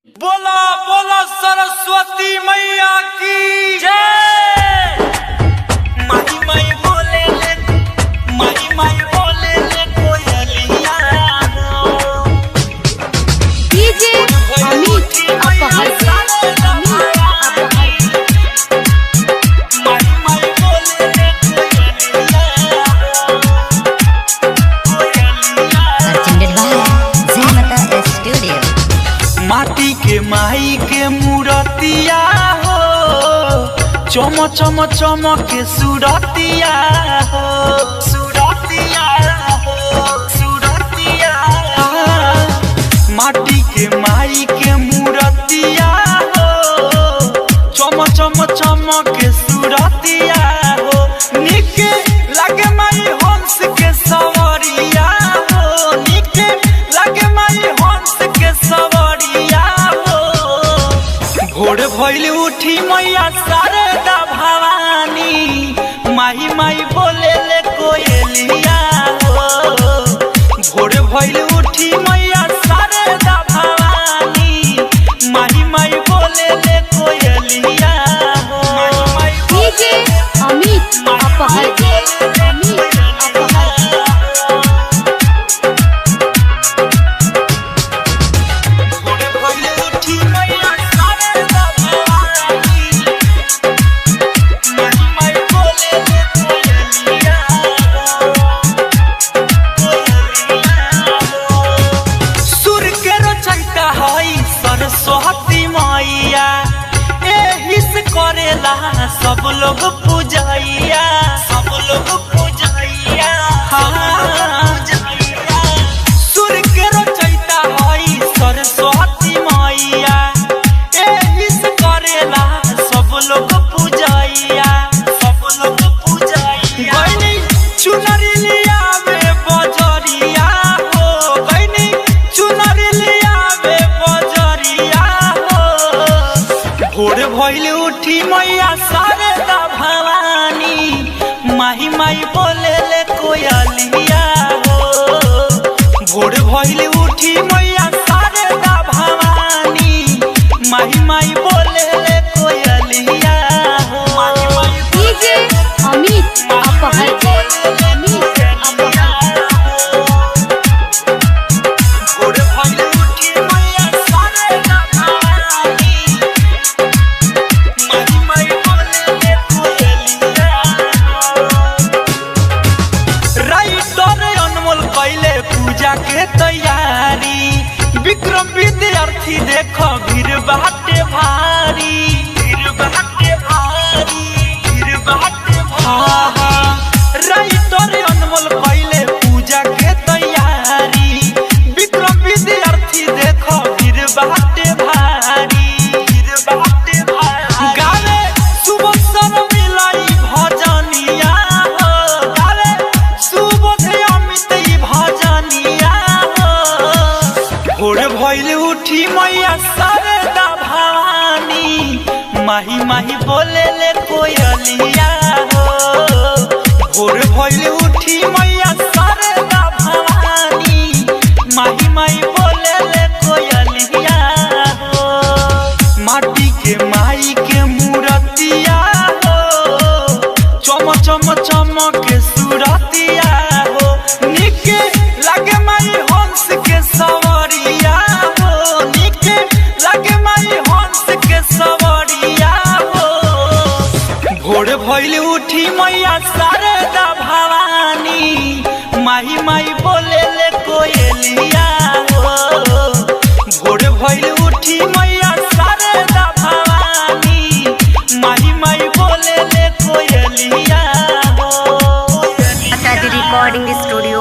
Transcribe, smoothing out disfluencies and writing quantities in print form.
बोला बोला सरस्वती मैया की जय। माई माई बोले ले, माई माई बोले ले कोयलिया हो। डीजे अमित अपहर माई माई बोले ले कोयलिया हो। presented by Zenmata Studio। माटी के माई के मूरतिया हो, चम चम चम के सूरतिया हो, सूरतिया हो, सूरतिया। माटी के माई के मूरतिया हो, चम चम चम के सूरतिया हो। निके लगे माई हंस के सवरिया हो, निके लगे माई हंस के सवरिया हो। भोर भइल उठी मैया शारदा भवानी, माही माही बोले ले कोयलिया हो। भोर भइल उठी मैया शारदा भवानी, माही माही बोले ले कोयलिया हो। डीजे अमित अपहर सरस्वती मैया एही से करेला सब लोग पूजैया, सब लोग पूजैया। सुर के रचयिता हई सरस्वती मैया, एही से करेला सब लोग पूजैया, सब लोग पूजैया। गइनी चुनरी लियावे बजरिया हो, गइनी चुनरी लियावे बजरिया हो। भोर भइल उठी मैया शारदा भवानी, माही माही बोले ले कोयलिया हो। भोर भइल उठी मैया शारदा भवानी, माही माही बोले ले कोयलिया हो। डीजे अमित अपहर भोर भइल उठी मैया शारदा भवानी, माही माही बोले ले कोयलिया हो। राइटर अनमोल कैले पूजा के तैयारी, विक्रम विद्यार्थी देखो भीड़ बाटे भारी, भीड़ बाटे भारी, भीड़ बाटे भारी। राइटर अनमोल कैले पूजा के तैयारी, विक्रम विद्यार्थी देखो भीड़ बाटे भारी, भीड़ बाटे भारी। गावे सुबह सन मिलाई भजनिया हो, गावे सुबह अमित भजनिया हो। भोर भइल उठी मैया शारदा भवानी, माही माही बोले ले कोयलिया हो। भोर भइल उठी मैया शारदा भवानी, माही माही बोले ले कोयलिया हो। माटी के माई के मूरतिया हो, चम चम चम के सूरतिया हो। निके लगे माई हंस के सवरिया हो, निके लगे माई हंस के सवरिया हो। भोर भइल उठी मैया शारदा भवानी, माही माही बोले ले कोयलिया